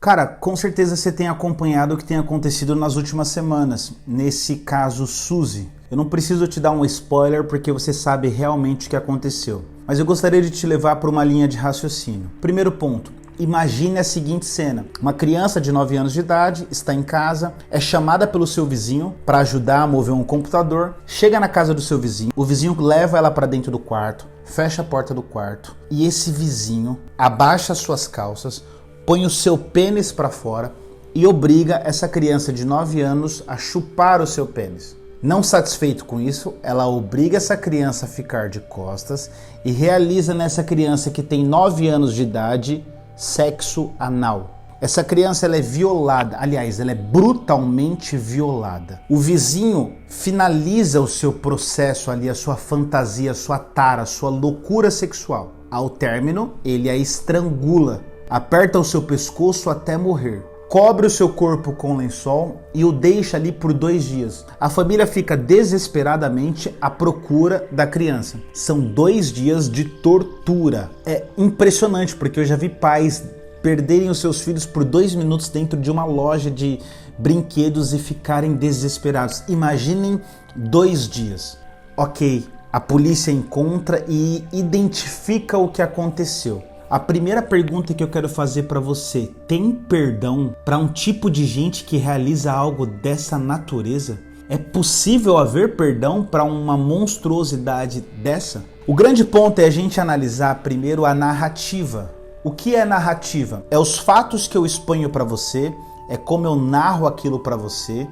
Cara, com certeza você tem acompanhado o que tem acontecido nas últimas semanas, nesse caso Suzy. Eu não preciso te dar um spoiler porque você sabe realmente o que aconteceu. Mas eu gostaria de te levar para uma linha de raciocínio. Primeiro ponto, imagine a seguinte cena. Uma criança de 9 anos de idade está em casa, é chamada pelo seu vizinho para ajudar a mover um computador, chega na casa do seu vizinho, o vizinho leva ela para dentro do quarto, fecha a porta do quarto e esse vizinho abaixa suas calças, põe o seu pênis para fora e obriga essa criança de 9 anos a chupar o seu pênis. Não satisfeito com isso, ela obriga essa criança a ficar de costas e realiza nessa criança que tem 9 anos de idade sexo anal. Essa criança ela é violada, aliás, ela é brutalmente violada. O vizinho finaliza o seu processo ali, a sua fantasia, a sua tara, a sua loucura sexual. Ao término, ele a estrangula. Aperta o seu pescoço até morrer. Cobre o seu corpo com lençol e o deixa ali por 2 dias. A família fica desesperadamente à procura da criança. São 2 dias de tortura. É impressionante porque eu já vi pais perderem os seus filhos por 2 minutos dentro de uma loja de brinquedos e ficarem desesperados. Imaginem 2 dias. Ok, a polícia encontra e identifica o que aconteceu. A primeira pergunta que eu quero fazer para você, tem perdão para um tipo de gente que realiza algo dessa natureza? É possível haver perdão para uma monstruosidade dessa? O grande ponto é a gente analisar primeiro a narrativa. O que é narrativa? É os fatos que eu exponho para você, é como eu narro aquilo para você.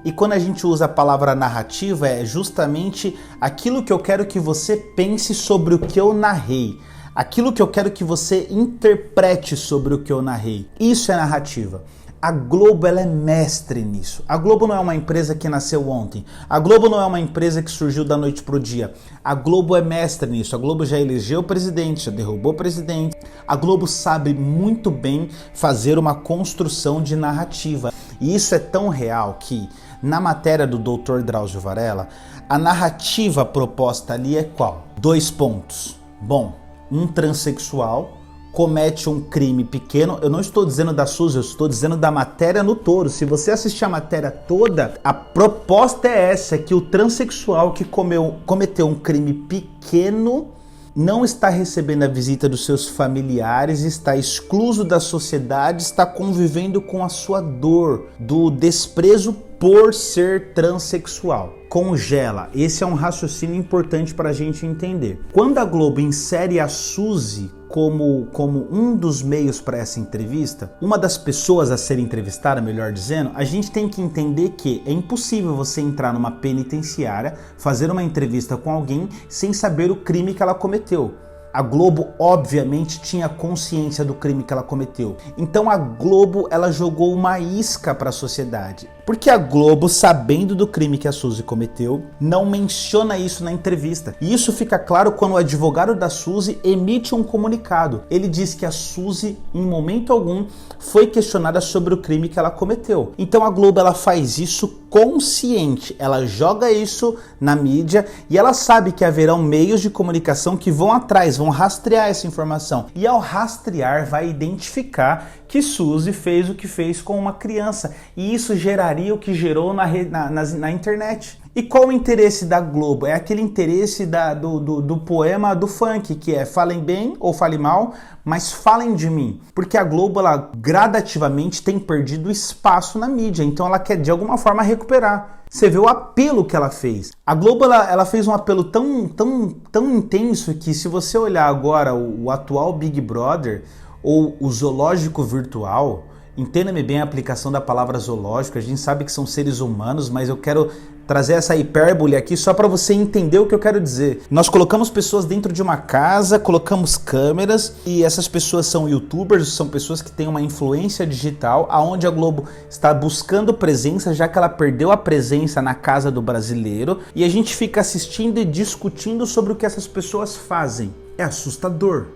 E quando a gente usa a palavra narrativa, é justamente aquilo que eu quero que você pense sobre o que eu narrei. Aquilo que eu quero que você interprete sobre o que eu narrei. Isso é narrativa. A Globo ela é mestre nisso. A Globo não é uma empresa que nasceu ontem. A Globo não é uma empresa que surgiu da noite pro dia. A Globo é mestre nisso. A Globo já elegeu o presidente, já derrubou o presidente. A Globo sabe muito bem fazer uma construção de narrativa. E isso é tão real que, na matéria do Dr. Drauzio Varela, a narrativa proposta ali é qual? 2 pontos. Bom, um transexual comete um crime pequeno. Eu não estou dizendo da Suzy, eu estou dizendo da matéria no todo. Se você assistir a matéria toda, a proposta é essa, que o transexual que cometeu um crime pequeno não está recebendo a visita dos seus familiares, está excluso da sociedade, está convivendo com a sua dor, do desprezo por ser transexual. Congela. Esse é um raciocínio importante para a gente entender. Quando a Globo insere a Suzy como um dos meios para essa entrevista, uma das pessoas a ser entrevistada, melhor dizendo, a gente tem que entender que é impossível você entrar numa penitenciária, fazer uma entrevista com alguém sem saber o crime que ela cometeu. A Globo, obviamente, tinha consciência do crime que ela cometeu. Então a Globo, ela jogou uma isca para a sociedade. Porque a Globo, sabendo do crime que a Suzy cometeu, não menciona isso na entrevista. E isso fica claro quando o advogado da Suzy emite um comunicado. Ele diz que a Suzy, em momento algum, foi questionada sobre o crime que ela cometeu. Então a Globo, ela faz isso consciente. Ela joga isso na mídia e ela sabe que haverão meios de comunicação que vão atrás, vão rastrear essa informação. E ao rastrear, vai identificar que Suzy fez o que fez com uma criança. E isso geraria o que gerou na internet. E qual o interesse da Globo? É aquele interesse do poema do funk, que é falem bem ou falem mal, mas falem de mim. Porque a Globo, ela gradativamente tem perdido espaço na mídia, então ela quer de alguma forma recuperar. Você vê o apelo que ela fez. A Globo ela fez um apelo tão intenso que, se você olhar agora o atual Big Brother ou o zoológico virtual, entenda-me bem a aplicação da palavra zoológico, a gente sabe que são seres humanos, mas eu quero trazer essa hipérbole aqui só para você entender o que eu quero dizer. Nós colocamos pessoas dentro de uma casa, colocamos câmeras e essas pessoas são youtubers, são pessoas que têm uma influência digital, aonde a Globo está buscando presença, já que ela perdeu a presença na casa do brasileiro, e a gente fica assistindo e discutindo sobre o que essas pessoas fazem. É assustador.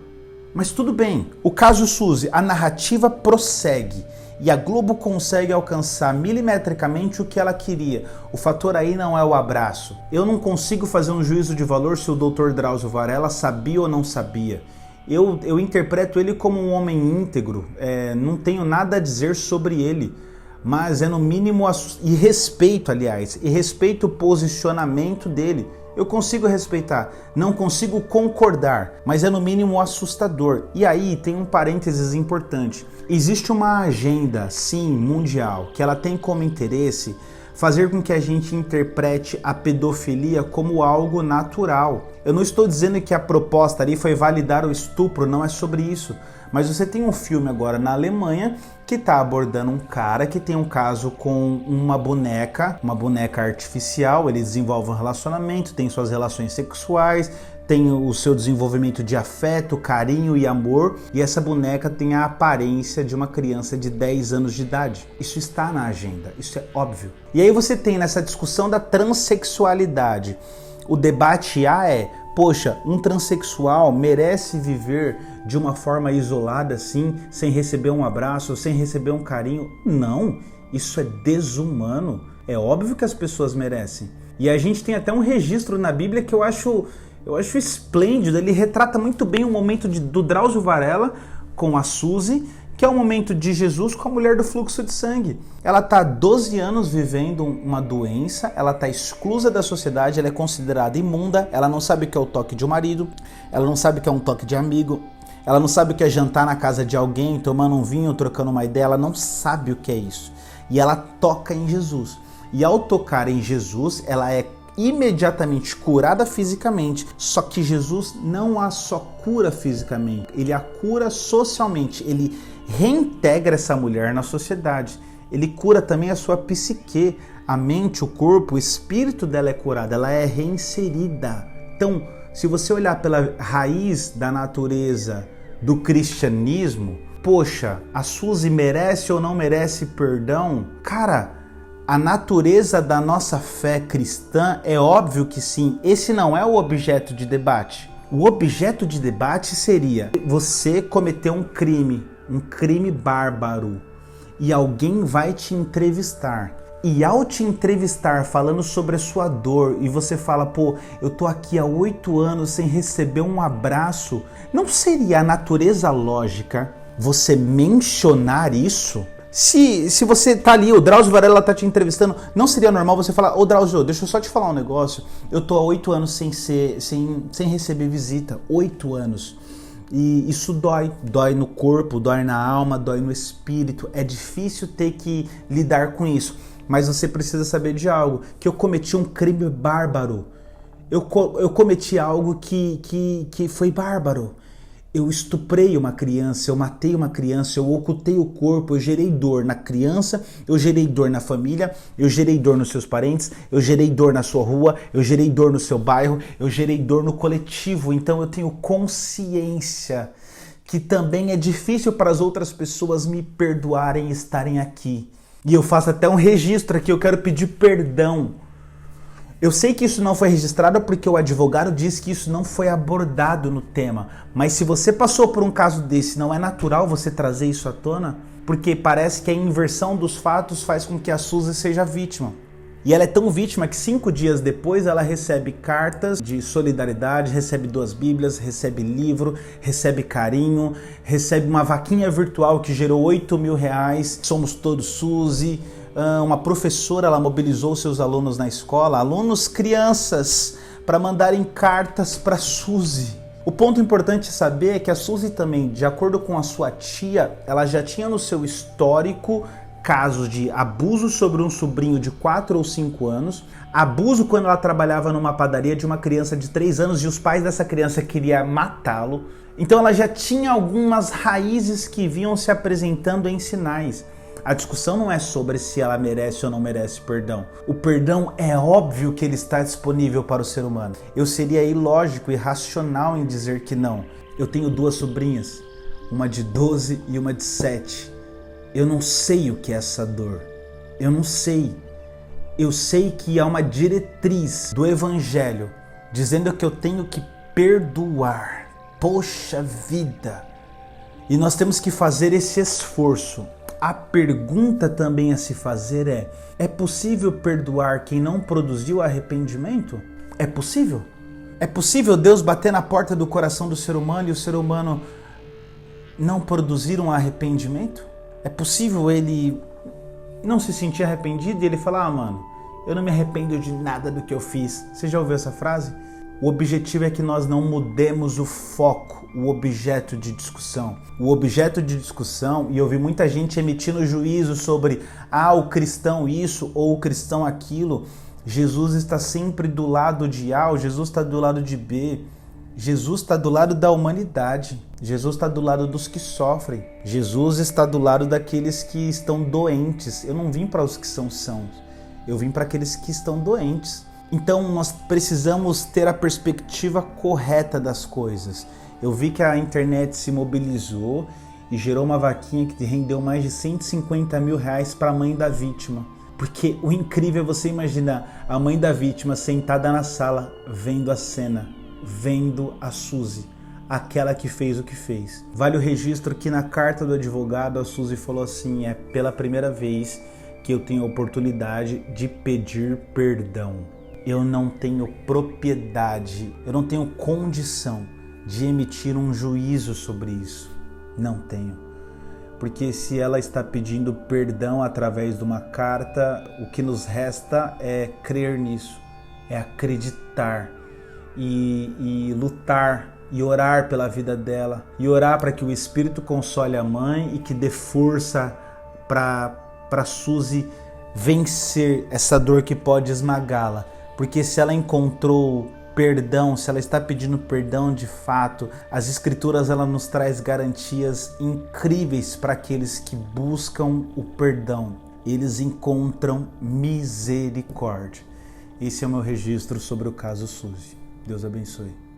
Mas tudo bem. O caso Suzy, a narrativa prossegue. E a Globo consegue alcançar milimetricamente o que ela queria. O fator aí não é o abraço. Eu não consigo fazer um juízo de valor se o Dr. Drauzio Varela sabia ou não sabia. Eu interpreto ele como um homem íntegro, não tenho nada a dizer sobre ele, mas é no mínimo, e respeito, aliás, e respeito o posicionamento dele. Eu consigo respeitar, não consigo concordar, mas é no mínimo assustador. E aí tem um parênteses importante. Existe uma agenda, sim, mundial, que ela tem como interesse fazer com que a gente interprete a pedofilia como algo natural. Eu não estou dizendo que a proposta ali foi validar o estupro, não é sobre isso. Mas você tem um filme agora na Alemanha que está abordando um cara que tem um caso com uma boneca artificial. Ele desenvolve um relacionamento, tem suas relações sexuais, tem o seu desenvolvimento de afeto, carinho e amor, e essa boneca tem a aparência de uma criança de 10 anos de idade. Isso está na agenda, isso é óbvio. E aí você tem nessa discussão da transexualidade, o debate poxa, um transexual merece viver de uma forma isolada assim, sem receber um abraço, sem receber um carinho? Não, isso é desumano. É óbvio que as pessoas merecem. E a gente tem até um registro na Bíblia que eu acho esplêndido. Ele retrata muito bem o momento do Drauzio Varela com a Suzy, que é o momento de Jesus com a mulher do fluxo de sangue. Ela está há 12 anos vivendo uma doença, ela está exclusa da sociedade, ela é considerada imunda, ela não sabe o que é o toque de um marido, ela não sabe o que é um toque de amigo, ela não sabe o que é jantar na casa de alguém, tomando um vinho, trocando uma ideia, ela não sabe o que é isso. E ela toca em Jesus. E ao tocar em Jesus, ela é imediatamente curada fisicamente, só que Jesus não a só cura fisicamente, ele a cura socialmente, ele reintegra essa mulher na sociedade, ele cura também a sua psique, a mente, o corpo, o espírito dela é curado, ela é reinserida. Então, se você olhar pela raiz da natureza do cristianismo, poxa, a Suzy merece ou não merece perdão? Cara, a natureza da nossa fé cristã é óbvio que sim. Esse não é o objeto de debate. O objeto de debate seria você cometer um crime bárbaro, e alguém vai te entrevistar. E ao te entrevistar falando sobre a sua dor, e você fala, pô, eu tô aqui há 8 anos sem receber um abraço, não seria a natureza lógica você mencionar isso? Se você tá ali, o Drauzio Varela tá te entrevistando, não seria normal você falar, ô Drauzio, deixa eu só te falar um negócio, eu tô há 8 anos sem receber visita, 8 anos. E isso dói no corpo, dói na alma, dói no espírito, é difícil ter que lidar com isso. Mas você precisa saber de algo, que eu cometi um crime bárbaro, eu cometi algo que foi bárbaro. Eu estuprei uma criança, eu matei uma criança, eu ocultei o corpo, eu gerei dor na criança, eu gerei dor na família, eu gerei dor nos seus parentes, eu gerei dor na sua rua, eu gerei dor no seu bairro, eu gerei dor no coletivo. Então eu tenho consciência que também é difícil para as outras pessoas me perdoarem e estarem aqui. E eu faço até um registro aqui, eu quero pedir perdão. Eu sei que isso não foi registrado porque o advogado disse que isso não foi abordado no tema, mas se você passou por um caso desse, não é natural você trazer isso à tona? Porque parece que a inversão dos fatos faz com que a Suzy seja vítima. E ela é tão vítima que 5 dias depois ela recebe cartas de solidariedade, recebe 2 bíblias, recebe livro, recebe carinho, recebe uma vaquinha virtual que gerou R$8.000, somos todos Suzy. Uma professora, ela mobilizou seus alunos na escola, crianças, para mandarem cartas para Suzy. O ponto importante saber é que a Suzy também, de acordo com a sua tia, ela já tinha no seu histórico casos de abuso sobre um sobrinho de 4 ou 5 anos, abuso quando ela trabalhava numa padaria de uma criança de 3 anos e os pais dessa criança queriam matá-lo. Então ela já tinha algumas raízes que vinham se apresentando em sinais. A discussão não é sobre se ela merece ou não merece perdão. O perdão é óbvio que ele está disponível para o ser humano. Eu seria ilógico e irracional em dizer que não. Eu tenho 2 sobrinhas, uma de 12 e uma de 7. Eu não sei o que é essa dor. Eu não sei. Eu sei que há uma diretriz do Evangelho dizendo que eu tenho que perdoar. Poxa vida! E nós temos que fazer esse esforço. A pergunta também a se fazer é possível perdoar quem não produziu arrependimento? É possível? É possível Deus bater na porta do coração do ser humano e o ser humano não produzir um arrependimento? É possível ele não se sentir arrependido e ele falar, mano, eu não me arrependo de nada do que eu fiz. Você já ouviu essa frase? O objetivo é que nós não mudemos o foco, o objeto de discussão. O objeto de discussão, e eu vi muita gente emitindo juízo sobre o cristão isso ou o cristão aquilo. Jesus está sempre do lado de A, Jesus está do lado de B. Jesus está do lado da humanidade. Jesus está do lado dos que sofrem. Jesus está do lado daqueles que estão doentes. Eu não vim para os que são sãos. Eu vim para aqueles que estão doentes. Então nós precisamos ter a perspectiva correta das coisas. Eu vi que a internet se mobilizou e gerou uma vaquinha que rendeu mais de 150 mil reais para a mãe da vítima. Porque o incrível é você imaginar a mãe da vítima sentada na sala, vendo a cena, vendo a Suzy, aquela que fez o que fez. Vale o registro que na carta do advogado a Suzy falou assim, é pela primeira vez que eu tenho a oportunidade de pedir perdão. Eu não tenho propriedade, eu não tenho condição de emitir um juízo sobre isso. Não tenho. Porque se ela está pedindo perdão através de uma carta, o que nos resta é crer nisso, é acreditar e lutar e orar pela vida dela e orar para que o Espírito console a mãe e que dê força para Suzy vencer essa dor que pode esmagá-la. Porque se ela encontrou perdão, se ela está pedindo perdão de fato, as Escrituras ela nos traz garantias incríveis para aqueles que buscam o perdão. Eles encontram misericórdia. Esse é o meu registro sobre o caso Suzy. Deus abençoe.